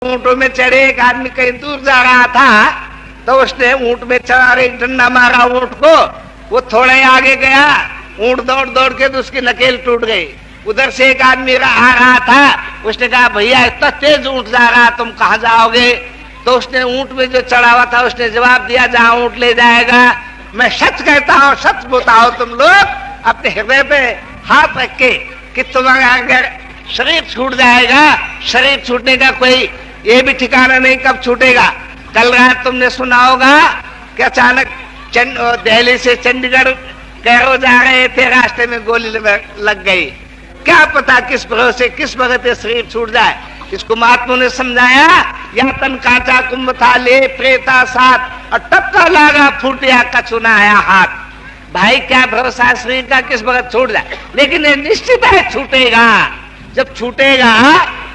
ऊंटों में चढ़े। एक आदमी कहीं दूर जा रहा था तो उसने ऊंट में चढ़ा एक डंडा मारा ऊंट को, वो थोड़ा ही आगे गया, ऊंट दौड़ दौड़ के तो उसकी नकेल टूट गई। उधर से एक आदमी आ रहा था, उसने कहा भैया इतना तेज ऊंट जा रहा, तुम कहाँ जाओगे? तो उसने ऊंट में जो चढ़ा हुआ था उसने जवाब दिया, जहाँ ऊंट ले जाएगा। मैं सच कहता हूँ, सच बताओ तुम लोग अपने हृदय पे हाथ रख के कि तुम्हारा अगर शरीर छूट जाएगा, शरीर छूटने का कोई ये भी ठिकाना नहीं कब छूटेगा। कल रात तुमने सुना होगा कि अचानक दिल्ली से चंडीगढ़ कैरो जा रहे थे, रास्ते में गोली लग गई। क्या पता किस भरोसे किस वक्त शरीर छूट जाए। इसको महात्मा ने समझाया, या तन कांचा कुंभ था ले प्रेता साथ और टपका लागा फूटिया कछुना आया हाथ। भाई क्या भरोसा शरीर का किस वक्त छूट जाए, लेकिन ये निश्चित है छूटेगा। जब छूटेगा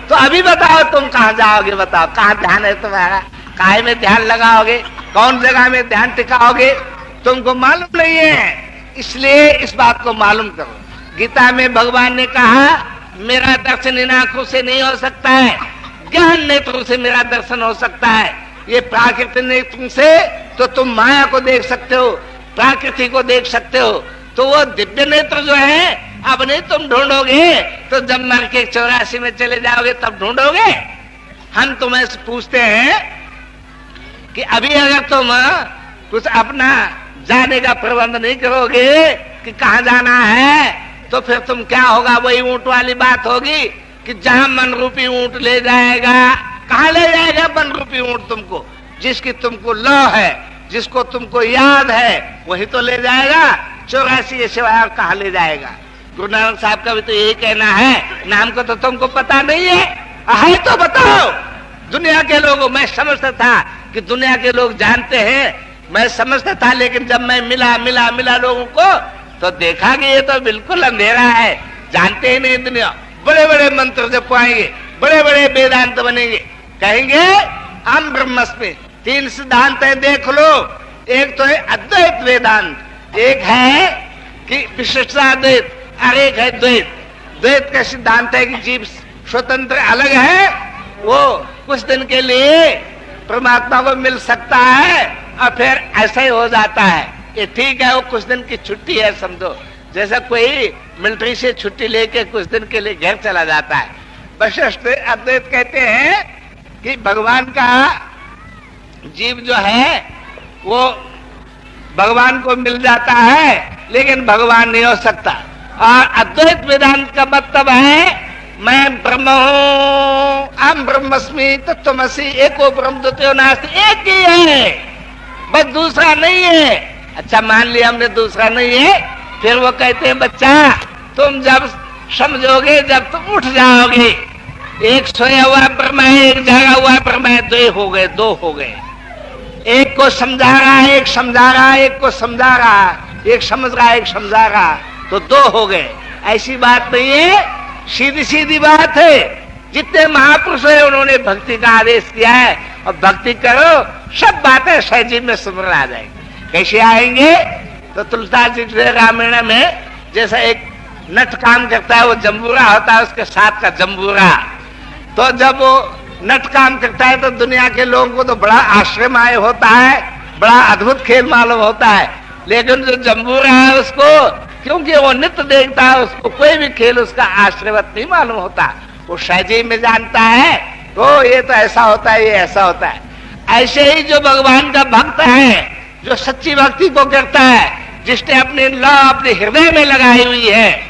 तो अभी बताओ तुम कहाँ जाओगे, बताओ कहाँ ध्यान है तुम्हारा, काहे में ध्यान लगाओगे, कौन जगह में ध्यान टिकाओगे, तुमको मालूम नहीं है। इसलिए इस बात को मालूम करो। गीता में भगवान ने कहा मेरा दर्शन इन आंखों से नहीं हो सकता है, ज्ञान नेत्रों से मेरा दर्शन हो सकता है। ये प्राकृतिक नेत्रों से तो तुम माया को देख सकते हो, प्रकृति को देख सकते हो, तो वो दिव्य नेत्र जो है अब नहीं तुम ढूंढोगे, तो जब मर के 84 में चले जाओगे तब ढूंढोगे। हम तुम्हें पूछते हैं कि अभी अगर तुम कुछ अपना जाने का प्रबंध नहीं करोगे कि कहाँ जाना है, तो फिर तुम क्या होगा, वही ऊंट वाली बात होगी कि जहां मन रूपी ऊंट ले जाएगा। कहाँ ले जाएगा मन रूपी ऊंट तुमको? जिसकी तुमको लौ है, जिसको तुमको याद है, वही तो ले जाएगा। 84 के सिवाय और कहाँ ले जाएगा? गुरु नानक साहब का भी तो यही कहना है, नाम को तो तुमको पता नहीं है तो बताओ। दुनिया के लोगों, मैं समझता था कि दुनिया के लोग जानते हैं, मैं समझता था, लेकिन जब मैं मिला लोगों को तो देखा कि ये तो बिल्कुल अंधेरा है, जानते ही नहीं दुनिया। बड़े बड़े मंत्र जब पाएंगे, बड़े बड़े वेदांत बनेंगे, कहेंगे हम ब्रह्मस्मि। 3 सिद्धांत है, देख लो। एक तो है अद्वैत वेदांत, एक है कि विशिष्टाद्वैत और एक है द्वैत। द्वैत का सिद्धांत है कि जीव स्वतंत्र अलग है, वो कुछ दिन के लिए परमात्मा को मिल सकता है और फिर ऐसा ही हो जाता है। ये ठीक है, वो कुछ दिन की छुट्टी है समझो, जैसा कोई मिलिट्री से छुट्टी लेके कुछ दिन के लिए घर चला जाता है। वशिष्ठ अद्वैत कहते हैं कि भगवान का जीव जो है वो भगवान को मिल जाता है, लेकिन भगवान नहीं हो सकता। और अद्वैत वेदांत का मतलब है मैं ब्रह्म हूं, अहम ब्रह्मस्मि तत्त्वमसि एको ब्रह्म द्वितीयो नास्ति, एक ही है, बस दूसरा नहीं है। अच्छा मान लिया हमने दूसरा नहीं है, फिर वो कहते हैं बच्चा तुम जब समझोगे, जब तुम उठ जाओगे, एक सोया हुआ ब्रह्म है, एक जागा हुआ ब्रह्म है, दो हो गए। एक को समझा रहा है, एक समझा रहा है, एक को समझा रहा है, एक समझ रहा है, एक समझा रहा है, तो 2 हो गए। ऐसी बात नहीं है, सीधी सीधी बात है। जितने महापुरुष है उन्होंने भक्ति का आदेश किया है, और भक्ति करो, सब बातें सहजी में सुमर आ जाएंगी। कैसे आएंगे? तो तुलसीदास जी रामायण में जैसा एक नट काम करता है, वो जम्बूरा होता है, उसके साथ का जम्बूरा। तो जब वो नट काम करता है तो दुनिया के लोगों को तो बड़ा आश्चर्य होता है, बड़ा अद्भुत खेल मालूम होता है। लेकिन जो जम्बूरा है उसको, क्योंकि वो नित्य देखता है, उसको कोई भी खेल उसका आश्चर्यवत नहीं मालूम होता। वो सहजी में जानता है तो ये तो ऐसा होता है, ये ऐसा होता है। ऐसे ही जो भगवान का भक्त है, जो सच्ची भक्ति को करता है, जिसने अपनी लौ अपने हृदय में लगाई हुई है,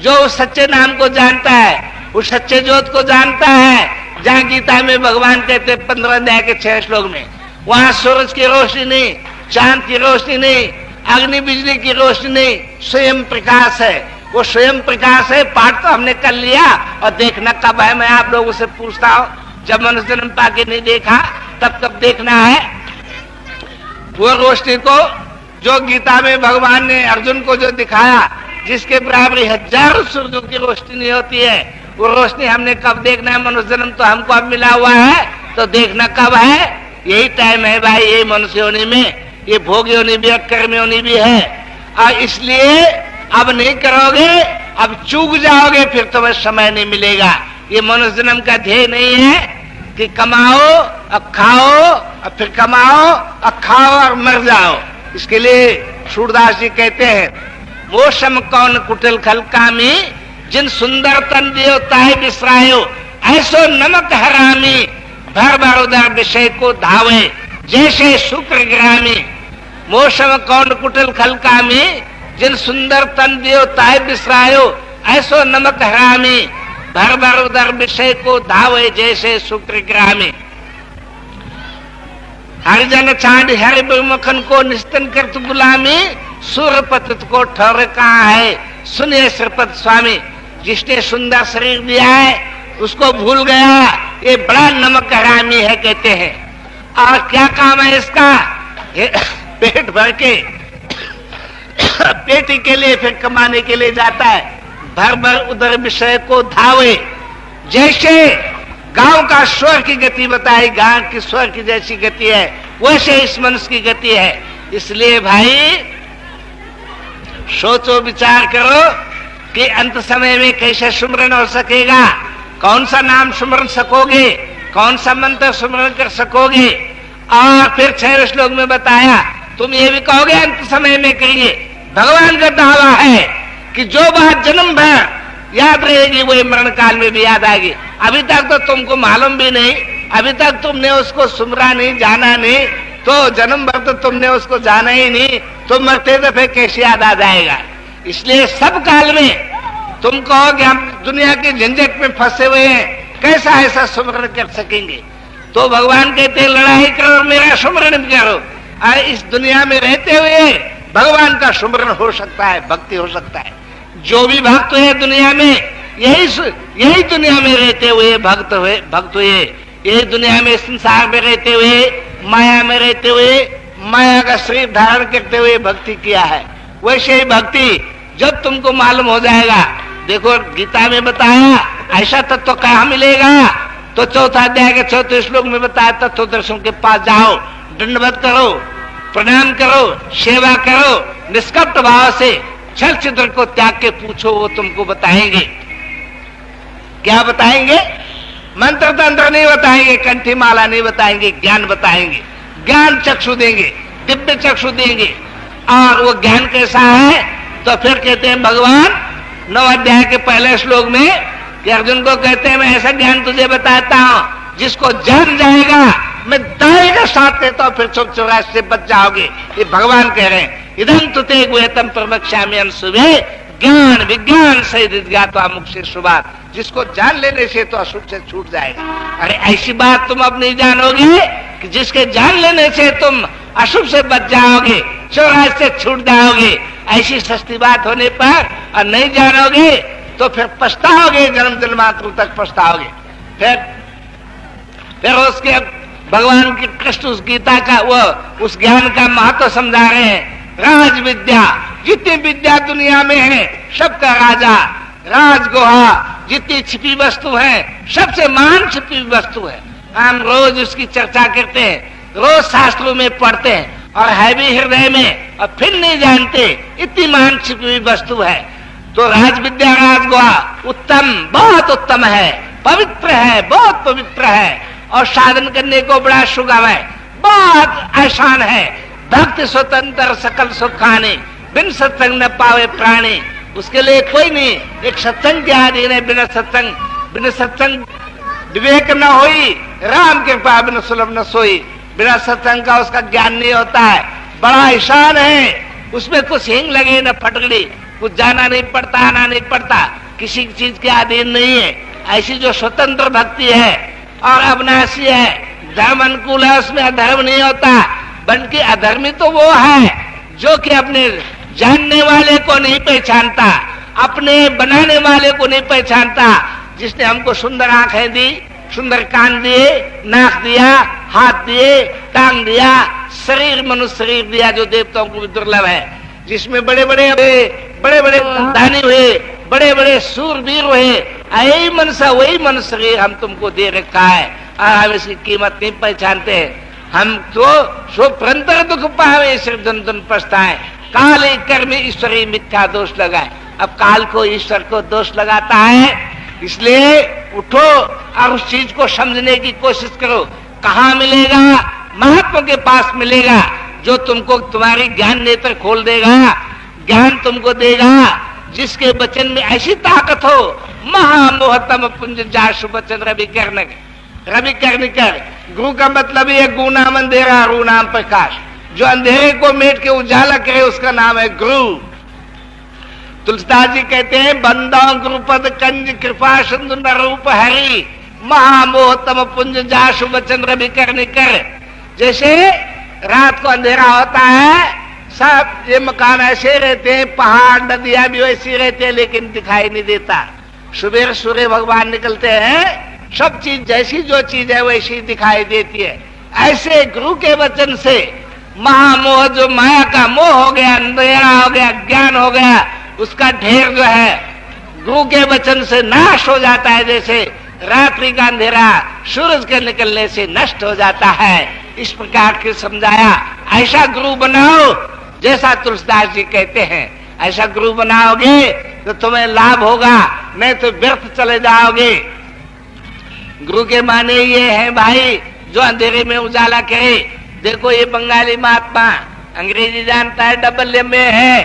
जो उस सच्चे नाम को जानता है, उस सच्चे ज्योत को जानता है, जहाँ गीता में भगवान कहते 15 अध्याय के 6 श्लोक में, वहां सूरज की रोशनी नहीं, चांद की रोशनी नहीं, अग्नि बिजली की रोशनी नहीं, स्वयं प्रकाश है। वो स्वयं प्रकाश है। पाठ तो हमने कर लिया, और देखना कब है मैं आप लोगों से पूछता हूँ। जब मनुष्य जन्म पाके नहीं देखा तब कब देखना है? वो रोशनी को जो गीता में भगवान ने अर्जुन को जो दिखाया, जिसके बराबरी हजारों सूर्यों की रोशनी नहीं होती है, वो रोशनी हमने कब देखना है? मनुष्य जन्म तो हमको अब मिला हुआ है, तो देखना कब है? यही टाइम है भाई, यही मनुष्य होने में, ये भोग योनि भी है, कर्म योनि भी है। और इसलिए अब नहीं करोगे, अब चूक जाओगे, फिर तुम्हें समय नहीं मिलेगा। ये मनुष्य जन्म का ध्येय नहीं है कि कमाओ अब खाओ और फिर कमाओ और खाओ और मर जाओ। इसके लिए सूरदास जी कहते हैं, मोशम कौन कुटिल खल कामी, जिन सुंदर तन दियो ताहे बिसरायो, ऐसो नमक हरामी, भर भर उदर विषय को धावे, जैसे शुक्र ग्रामी। मोशम कौन कुटिल खल कामी, जिन सुंदर तन दियो ताहे बिसरायो, ऐसो नमक हरामी, भर भर उदर विषय को धावे, जैसे शुक्र ग्रामी। हरिजन छांड हरि मखन को निस्तन करत गुलामी, सुर पतित को ठहर कहाँ है, सुनिए श्रीपद स्वामी। जिसने सुंदर शरीर दिया है उसको भूल गया, ये बड़ा नमक हरामी है कहते हैं। और क्या काम है इसका, पेट भर के पेटी के लिए फिर कमाने के लिए जाता है, भर भर उधर विषय को धावे। जैसे गांव का स्वर की गति बताई, गांव की स्वर की जैसी गति है वैसे इस मनुष्य की गति है। इसलिए भाई सोचो विचार करो कि अंत समय में कैसे सुमरन हो सकेगा, कौन सा नाम सुमरन सकोगे, कौन सा मंत्र सुमरन कर सकोगे। और फिर 6 श्लोक में बताया, तुम ये भी कहोगे अंत समय में कहेंगे। भगवान का दावा है कि जो बात जन्म भर याद रहेगी वो मरण काल में भी याद आएगी। अभी तक तो तुमको मालूम भी नहीं, अभी तक तुमने उसको सुमरा नहीं, जाना नहीं, तो जन्म भर तो तुमने उसको जाना ही नहीं, तो मरते दफे कैसे याद आ जाएगा। इसलिए सब काल में तुम कहो कि हम दुनिया के झंझट में फंसे हुए हैं, कैसा ऐसा सुमरण कर सकेंगे। तो भगवान कहते हैं लड़ाई करो, मेरा सुमरण करो। इस दुनिया में रहते हुए भगवान का सुमरण हो सकता है, भक्ति हो सकता है। जो भी भक्त है दुनिया में, यही दुनिया में रहते हुए भक्त हुए, यही दुनिया में संसार में रहते हुए, माया में रहते हुए, माया का शरीर धारण करते हुए भक्ति किया है। वैसे ही भक्ति जब तुमको मालूम हो जाएगा, देखो गीता में बताया ऐसा तत्व कहाँ मिलेगा, तो चौथा अध्याय के 4 श्लोक में बताया, तत्वदर्शन के पास जाओ, दंडवत करो, प्रणाम करो, सेवा करो, निष्कपट भाव से छल छिद्र को त्याग के पूछो, वो तुमको बताएंगे। क्या बताएंगे? मंत्र तंत्र नहीं बताएंगे, कंठी माला नहीं बताएंगे, ज्ञान बताएंगे, ज्ञान चक्षु देंगे, दिव्य चक्षु देंगे। और वो ज्ञान कैसा है, तो फिर कहते हैं भगवान 9 अध्याय के पहले श्लोक में कि अर्जुन को कहते हैं मैं ऐसा ज्ञान तुझे बताता हूं जिसको जान जाएगा मैं दाएं का साथ देता हूं, फिर 184 से बच जाओगे। ये भगवान कह रहे हैं, इदं तुते गुह्यतम प्रवक्ष्यामि अंशुभे, ज्ञान विज्ञान सहित ज्ञात्वा मुक्ति शुभात्। जिसको जान लेने से तो अशुभ से छूट जाएगा। अरे ऐसी बात तुम अब नहीं जानोगे कि जिसके जान लेने से तुम अशुभ से बच जाओगे, 84 से छूट जाओगे। ऐसी सस्ती बात होने पर और नहीं जानोगे तो फिर पछताओगे, जन्म जन्मांतर तक पछताओगे। फिर उसके भगवान की कृष्ण उस गीता का वो उस ज्ञान का महत्व समझा रहे हैं। राज विद्या, जितनी विद्या दुनिया में है सबका राजा, राजगुहा, जितनी छिपी वस्तु है सबसे महान छिपी वस्तु है। हम रोज उसकी चर्चा करते हैं, रोज शास्त्रों में पढ़ते हैं और है भी हृदय में, और फिर नहीं जानते इतनी महान छिपी हुई वस्तु है। तो राज विद्या, राजगुहा उत्तम, बहुत उत्तम है, पवित्र है, बहुत पवित्र है, और साधन करने को बड़ा सुगम है, बहुत आसान है। भक्त स्वतंत्र सकल सुखाने, बिन सत्संग न पावे प्राणी। उसके लिए कोई नहीं, एक सत्संग के अधीन है। बिना सत्संग विवेक न होई, राम कृपा बिन सुलभ न सोई। बिना सत्संग का उसका ज्ञान नहीं होता है, बड़ा आसान है। उसमें कुछ हिंग लगे न फटकड़ी, कुछ जाना नहीं पड़ता, आना नहीं पड़ता, किसी चीज के अधीन नहीं है। ऐसी जो स्वतंत्र भक्ति है और अविनाशी है, धर्म अनुकूल है, उसमें अधर्म नहीं होता। बल्कि अधर्मी तो वो है जो कि अपने जानने वाले को नहीं पहचानता, अपने बनाने वाले को नहीं पहचानता। जिसने हमको सुंदर आंखें दी, सुंदर कान दिए, नाक दिया, हाथ दिए, टांग दिया, शरीर मनुष्य शरीर दिया जो देवताओं को भी दुर्लभ है, जिसमें बड़े बड़े दानी हुए, बड़े बड़े सूरवीर हुए, यही मनुष्य वही मनुष्य शरीर हम तुमको दे रखा है और हम इसकी कीमत नहीं पहचानते हैं। हम तो सो परंतर दुख पावे, सिर्फ धन धन पछताए। काल कर्म ईश्वरी मिथ्या दोष लगाए। अब काल को ईश्वर को दोष लगाता है, इसलिए उठो और उस चीज को समझने की कोशिश करो। कहाँ मिलेगा? महात्मा के पास मिलेगा, जो तुमको तुम्हारी ज्ञान नेत्र खोल देगा, ज्ञान तुमको देगा, जिसके वचन में ऐसी ताकत हो। महामोहतम पुंज जाशु वचन रवि कर्णिकर। गुरु का मतलब ये गु नाम अंधेरा, रू नाम प्रकाश। जो अंधेरे को मेट के उजाला करे उसका नाम है गुरु। तुलसीदास जी कहते हैं, बंदा गुरुपद कंज कृपा सिंधु न रूप हरि, महामोहतम पुंज जाशु वचन रवि कर्णिकर। जैसे रात को अंधेरा होता है, सब ये मकान ऐसे रहते हैं, पहाड़ नदियां भी वैसी रहते हैं, लेकिन दिखाई नहीं देता। सुबह सूर्य भगवान निकलते हैं, सब चीज जैसी जो चीज है वैसी दिखाई देती है। ऐसे गुरु के वचन से महामोह, जो माया का मोह हो गया, अंधेरा हो गया, ज्ञान हो गया, उसका ढेर जो है गुरु के वचन से नाश हो जाता है। जैसे रात्रि का अंधेरा सूरज के निकलने से नष्ट हो जाता है। इस प्रकार के समझाया। ऐसा गुरु बनाओ जैसा तुलसीदास जी कहते हैं, ऐसा गुरु बनाओगे तो तुम्हें लाभ होगा, नहीं तो व्यर्थ चले जाओगे। गुरु के माने ये है भाई, जो अंधेरे में उजाला करे। देखो ये बंगाली महात्मा अंग्रेजी जानता है, डबल एमए है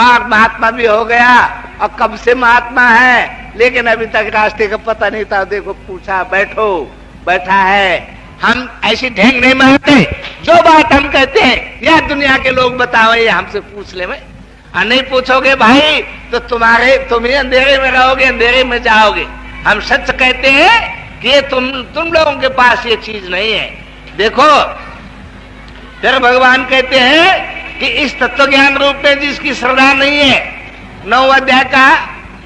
और महात्मा भी हो गया, और कब से महात्मा है, लेकिन अभी तक रास्ते का पता नहीं था। देखो पूछा, बैठा है। हम ऐसी ढेंग नहीं मारते, जो बात हम कहते हैं या दुनिया के लोग बताओ, ये हमसे पूछ ले। और नहीं पूछोगे भाई तो तुम ही अंधेरे में रहोगे, अंधेरे में जाओगे। हम सच कहते हैं कि ये तुम लोगों के पास ये चीज नहीं है। देखो फिर भगवान कहते हैं कि इस तत्व ज्ञान रूप में जिसकी श्रद्धा नहीं है, 9 अध्याय का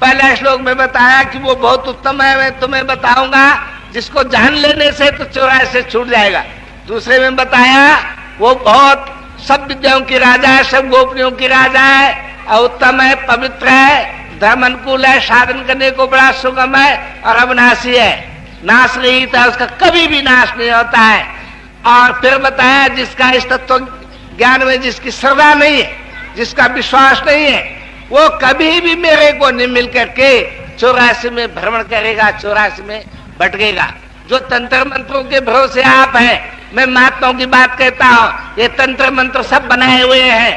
पहला श्लोक में बताया कि वो बहुत उत्तम है। मैं तुम्हें बताऊंगा, जिसको जान लेने से तो 84 से छूट जाएगा। दूसरे में बताया वो बहुत सब विद्याओं की राजा है, सब गोपनियों की राजा है, और उत्तम है, पवित्र है, धर्म अनुकूल है, साधन करने को बड़ा सुगम है और अविनाशी है, नाश रहित है, उसका कभी भी नाश नहीं होता है। और फिर बताया जिसका इस तत्व ज्ञान में जिसकी श्रद्धा नहीं है, जिसका विश्वास नहीं है, वो कभी भी मेरे को नहीं मिल करके 84 में भ्रमण करेगा, 84 में भटकेगा। जो तंत्र मंत्रों के भरोसे आप हैं, मैं महात्माओं की बात कहता हूँ, ये तंत्र मंत्र सब बनाए हुए हैं,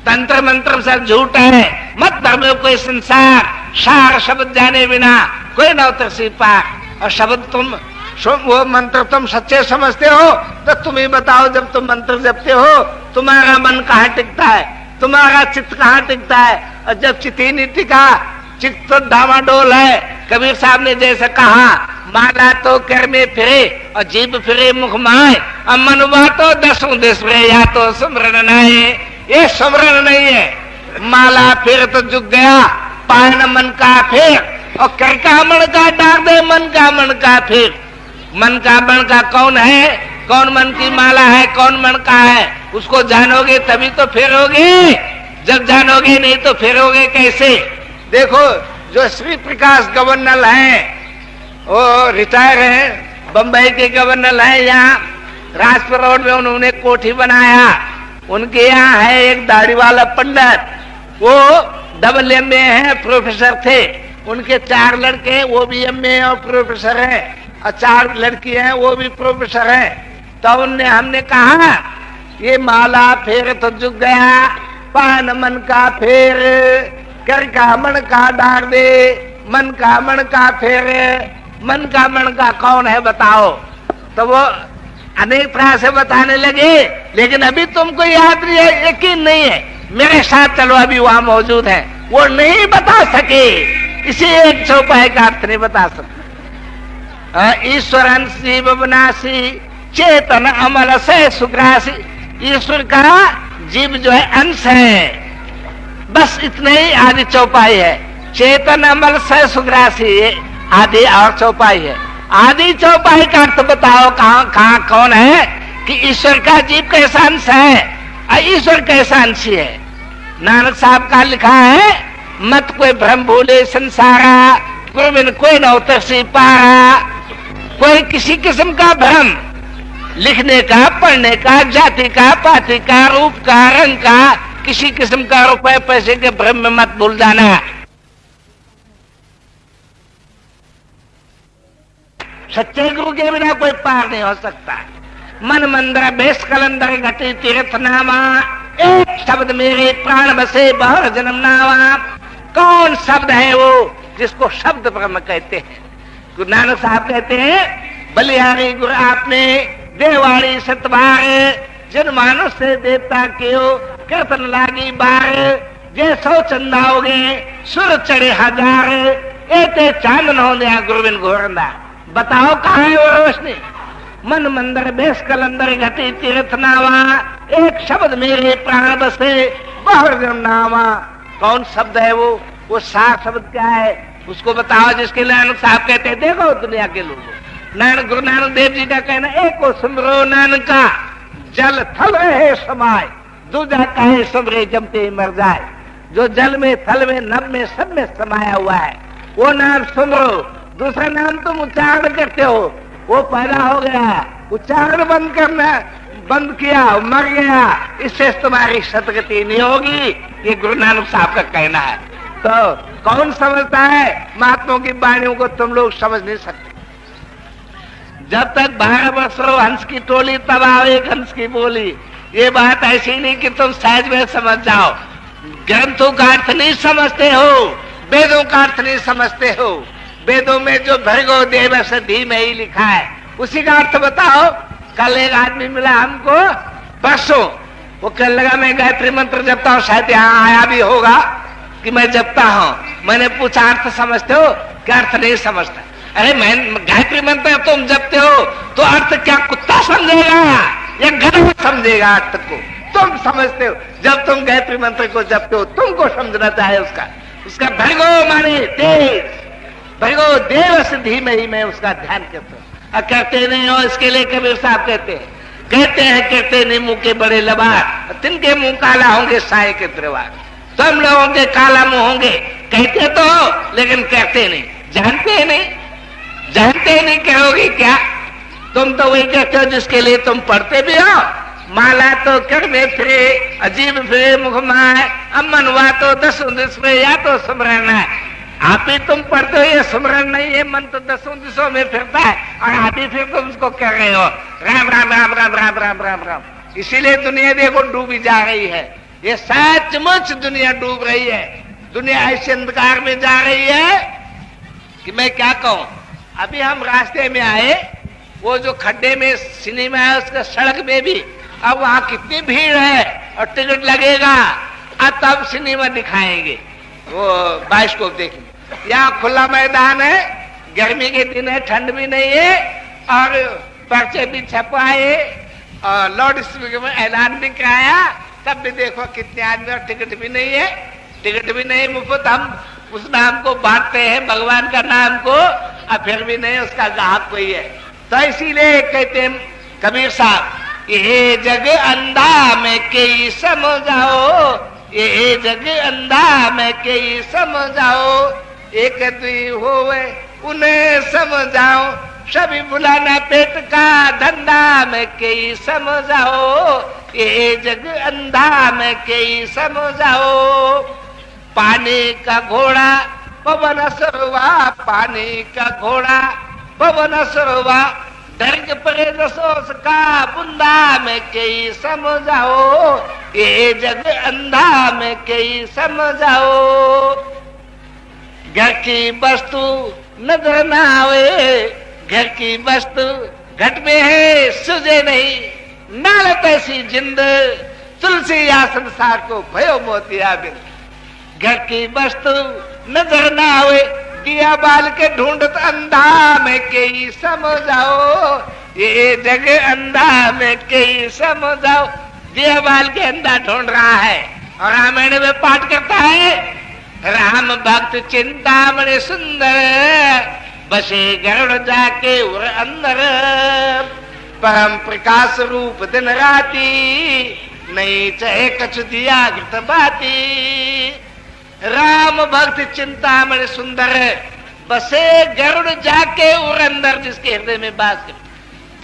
तंत्र मंत्र सब झूठ है। मत धर्म कोई संसार, सार शब्द जाने बिना कोई न उतर सी पार। और शब्द वो मंत्र तुम सच्चे समझते हो तो तुम ही बताओ, जब तुम मंत्र जपते हो तुम्हारा मन कहाँ टिकता है, तुम्हारा चित्त कहाँ टिकता है। और जब चित्त ही नहीं टिका, चित्त तो डामाडोल है। कबीर साहब ने जैसे कहा, माला तो कर में फिरे और जीभ फिरे मुख माए, और मनुआ तो 10 दिस फिरे, या तो सुमरण नहीं। ये सुमरण नहीं है। माला फिर तो झुक गया, पाए न मन का फिर, और कर का मन का डाक दे, मन का मन का फिर। मन का कौन है, कौन मन की माला है, कौन मन का है, उसको जानोगे तभी तो फिरोगे। जब जानोगे नहीं तो फिरोगे कैसे। देखो जो श्री प्रकाश गवर्नर हैं, वो रिटायर हैं, बंबई के गवर्नर हैं। यहाँ राजपुर रोड में उन्होंने कोठी बनाया। उनके यहाँ है एक दाढ़ी वाला पंडित, वो डबल एमए है, प्रोफेसर थे। उनके 4 लड़के, वो भी एमए और प्रोफेसर हैं, और 4 लड़की हैं, वो भी प्रोफेसर हैं। तो हमने कहा ये माला फेर तो झुक गया, पान मन का फेर, कर का मन का डार दे, मन का मन का फेर। मन का कौन है बताओ। तो वो अनेक तरह से बताने लगे, लेकिन अभी तुमको याद नहीं है, यकीन नहीं है। मेरे साथ चलो, अभी वहां मौजूद है, वो नहीं बता सके, इसी एक चौपाई का अर्थ नहीं बता सकते। ईश्वर अंशी विनाशी चेतन अमल से सुग्रासी। ईश्वर का जीव जो है अंश है, बस इतने ही आदि चौपाई है। चेतन अमल से सुग्रासी आदि और चौपाई है। आदि चौपाई का अर्थ बताओ, कहाँ कौन है कि ईश्वर का जीव कैसा अंश है, ईश्वर कैसा अंशी है। नानक साहब का लिखा है, मत कोई भ्रम भूले संसारा, कोई न उतर सी पारा। कोई किसी किस्म का भ्रम, लिखने का, पढ़ने का, जाति का, पाति का, रूप का, रंग का, किसी किस्म का रुपए पैसे के भ्रम में मत भूल जाना। सच्चे गुरु के बिना कोई पार नहीं हो सकता। मन मंदिर बेस कलंदर घटी तीर्थ नामा, एक शब्द मेरे प्राण बसे बहुर जन्म नामा। कौन शब्द है वो जिसको शब्द ब्रह्म कहते हैं? गुरु नानक साहब कहते हैं, बलिहारी गुरु आपने देवाड़ी सतबार, जिन मानुष से देवता क्यों कीर्तन लागी बार। जे सौ चंदाओगे सुर चढ़े हजार, एते चांदन हो गया गुरुविन घोरंदा। बताओ कहाँ है वो रोशनी? मन मंदिर बेस कलंदर घटी तीर्थ नावा, एक शब्द मेरे प्राण बसे बहुर जन्म नामा। कौन शब्द है वो सार शब्द क्या है उसको बताओ, जिसके नानक साहब कहते हैं। देखो दुनिया के लोगों, नानक गुरु नानक देव जी का कहना, एक को सुमरो नानका जल थल रहे समाय, दूजा कहे सुमरे जमते मर जाए। जो जल में थल में नभ में सब में समाया हुआ है वो नाम सुमरो। दूसरा नाम तुम उच्चारण करते हो, वो पैदा हो गया, उच्चारण बंद करना बंद किया, मर गया, इससे तुम्हारी सदगति नहीं होगी। ये गुरु नानक साहब का कहना है। तो कौन समझता है? महात्माओं की वाणियों को तुम लोग समझ नहीं सकते। जब तक 12 वर्ष रहो हंस की टोली, तब आओ एक हंस की बोली। ये बात ऐसी नहीं कि तुम सहज में समझ जाओ। ग्रंथों का अर्थ नहीं समझते हो, वेदों का अर्थ नहीं समझते हो। वेदों में जो भर्गो देवस्य धीमहि लिखा है उसी का अर्थ बताओ। कल एक आदमी मिला हमको परसों, वो कहने लगा मैं गायत्री मंत्र जपता हूँ, शायद यहाँ आया भी होगा कि मैं जपता हूँ। मैंने पूछा अर्थ समझते हो? क्या अर्थ नहीं समझता। अरे मैं गायत्री मंत्र तुम जपते हो तो अर्थ क्या कुत्ता समझेगा या गधा समझेगा? अर्थ को तुम समझते हो। जब तुम गायत्री मंत्र को जपते हो तुमको समझना चाहिए उसका भर्गो माने तेज, भर्गो देवस्य धीमहि में उसका ध्यान करते हो। करते नहीं हो, इसके लिए कबीर साहब कहते हैं करते नहीं मुंह के बड़े लबार, तिनके मुंह काला होंगे साए के दरबार। तुम लोगों के काला मुंह होंगे, कहते तो हो लेकिन करते नहीं, जानते नहीं कहोगे क्या? तुम तो वही कहते हो जिसके लिए तुम पढ़ते भी हो। माला तो करने फिरे अजीब फिरे मुख माए, अमन हुआ तो 10 दिशा या तो सुमरन है। आप ही तुम पढ़ते हो, ये सुमरन नहीं है, मन तो 10 दिशों में फिरता है और आप ही फिर तुम उसको कह रहे हो राम राम राम राम राम राम राम राम। इसीलिए दुनिया देखो डूबी जा रही है। ये सचमुच दुनिया डूब रही है। दुनिया ऐसे अंधकार में जा रही है कि मैं क्या कहूं। अभी हम रास्ते में आए, वो जो खड्डे में सिनेमा है उसका सड़क में भी, अब वहां कितनी भीड़ है और टिकट लगेगा, अब तब सिनेमा दिखाएंगे, वो बाइस्कोप देखेंगे। यहाँ खुला मैदान है, गर्मी के दिन है, ठंड भी नहीं है और पर्चे भी छपवाए और लाउड स्पीकर में ऐलान भी कराया, तब भी देखो कितने आदमी और टिकट भी नहीं है। टिकट भी नहीं, मुफ्त हम उस नाम को बांटते हैं, भगवान का नाम को, और फिर भी नहीं उसका ग्राहक कोई है। तो इसीलिए कहते हैं कबीर साहब, ये जग अंधा में कई समझाओ, ये जग अंधा में कई समझाओ, एक दुई होवे उन्हें समझाओ, सभी बुलाना पेट का धंधा में कई समझाओ, ये जग अंधा में कई समझाओ। पानी का घोड़ा पवन सरवा, पानी का घोड़ा पवन सरवा, दर्ग परे रसोस का बुंदा में कई समझाओ, ये जग अंधा में कई समझाओ। घर की वस्तु नजर न आवे, घर की वस्तु घट में है सुझे नहीं, नालत ऐसी जिंद तुलसी या संसार को भयो मोतिया बिंद। घर की वस्तु नजर न आवे, दिया बाल के ढूंढत अंधा में कई समझाओ, ये जग अंधा में कई समझाओ। दिया बाल के अंधा ढूंढ रहा है और रामायण में पाठ करता है, राम भक्त चिंतामणि सुंदर, बसे गरुड़ जाके उर अंदर, परम प्रकाश रूप दिन राती, नहीं चाहे कछु दिया घृत बाती। राम भक्त चिंतामणि सुंदर, बसे गरुड़ जाके उर अंदर, जिसके हृदय में बास कर।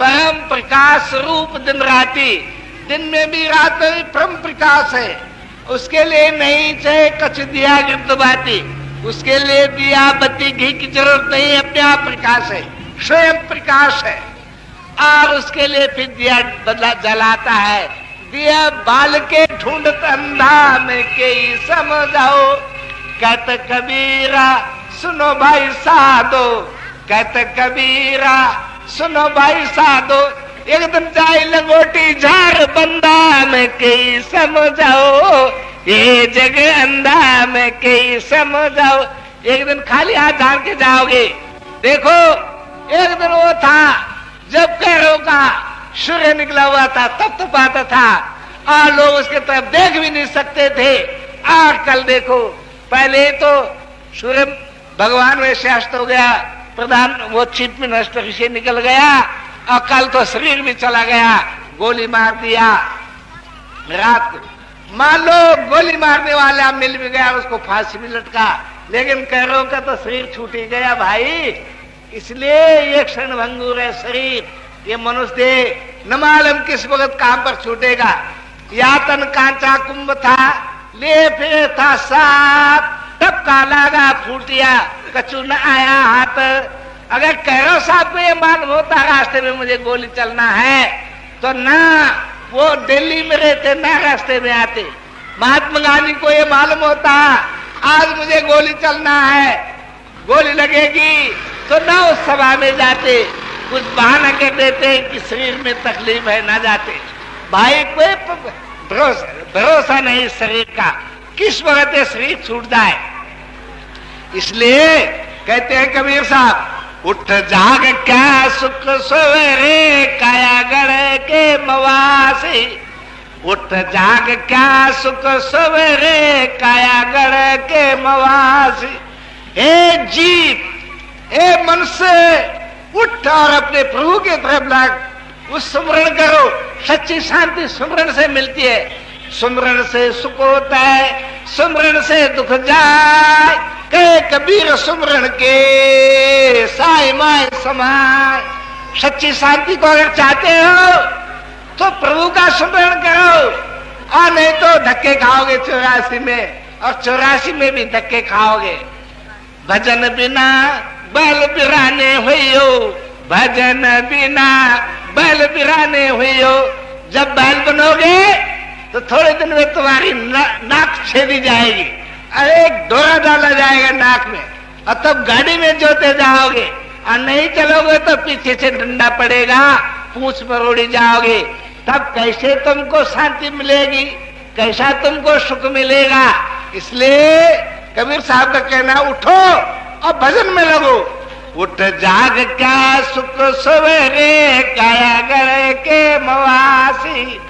परम प्रकाश रूप दिन राती, दिन में भी रात में भी परम प्रकाश है, उसके लिए नहीं चाहे कछु दिया घृत बाती, उसके लिए दिया बत्ती घी की जरूरत नहीं, अपने आप प्रकाश है। स्वयं प्रकाश है। और उसके लिए फिर दिया बदला जलाता है। दिया बाल के ढूंढत अंधा में के समझाओ। कहते कबीरा सुनो भाई साधो, कहते कबीरा सुनो भाई साधो। एक दिन जाए लंगोटी झार बंदा में कई समझाओ। ये जगह अंधा में कई समझाओ। एक दिन खाली हाथ झाड़ के जाओगे। देखो एक दिन वो था जब कैरों का सूर्य निकला हुआ था, तब तो पाता था और लोग उसके तरफ देख भी नहीं सकते थे। और कल देखो, पहले तो सूर्य भगवान वैसे अस्त हो गया, प्रधान वो चीफ मिनिस्टर से निकल गया, और कल तो शरीर भी चला गया, गोली मार दिया रात को। मान लो गोली मारने वाला मिल भी गया, उसको फांसी भी लटका, लेकिन कैरों का तो शरीर छूट ही गया भाई। इसलिए ये क्षण भंगुर है शरीर, ये मनुष्य न मालूम किस वक्त काम पर छूटेगा। यातन कांचा कुंभ था, ले फिर था साथ, टपका लगा फूटिया, कचू न आया हाथ। अगर कैरो साहब को ये मालूम होता रास्ते में मुझे गोली चलना है, तो ना वो दिल्ली में रहते ना रास्ते में आते। महात्मा गांधी को ये मालूम होता आज मुझे गोली चलना है, गोली लगेगी, तो ना उस सभा में जाते, कुछ बहाना कर देते कि शरीर में तकलीफ है, ना जाते। भाई कोई भरोसा नहीं शरीर का, किस वक्त ये शरीर छूट जाए। इसलिए कहते हैं कबीर साहब, उठ जाग क्या सुख सवेरे, काया गढ़ के मवासी। उठ जाग क्या सुख सवेरे, काया गढ़ के मवासी। ए जीव, ए मनुष्य, उठ और अपने प्रभु के तरफ लाग, उस सुमरण करो। सच्ची शांति सुमरण से मिलती है, सुमरण से सुख होता है, सुमरण से दुख जाए। कहे कबीर सुमरण के साई माय समाय। सच्ची शांति को अगर चाहते हो तो प्रभु का सुमरण करो, और नहीं तो धक्के खाओगे 84 में, और 84 में भी धक्के खाओगे। भजन बिना बैल बिराने हुइयो, भजन बिना बैल बिराने हुइयो। जब बैल बनोगे तो थोड़े दिन में तुम्हारी नाक छेदी जाएगी, एक डोरा डाला जाएगा नाक में, और तब गाड़ी में जोते जाओगे। और नहीं चलोगे तो पीछे से डंडा पड़ेगा, पूंछ मरोड़ी जाओगे। तब कैसे तुमको शांति मिलेगी, कैसा तुमको सुख मिलेगा। इसलिए कबीर साहब का कहना, उठो और भजन में लगो। उठ जाग क्या सुख सवेरे, काया गढ़ के मवासी।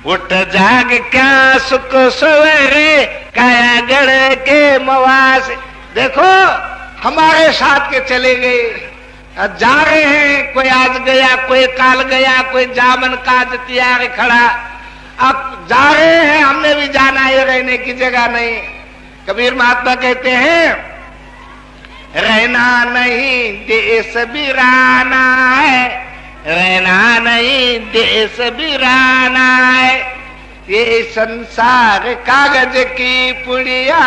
उठ जाग क्या सुख सवेरे, काया गढ़ के मवासी। देखो हमारे साथ के चले गए, जा रहे हैं, कोई आज गया, कोई काल गया, कोई जामन का तैयार खड़ा। अब जा रहे हैं, हमने भी जाना है, रहने की जगह नहीं। कबीर महात्मा कहते हैं, रहना नहीं देश बिराना है, रहना नहीं देश बिराना है। ये संसार कागज की पुड़िया,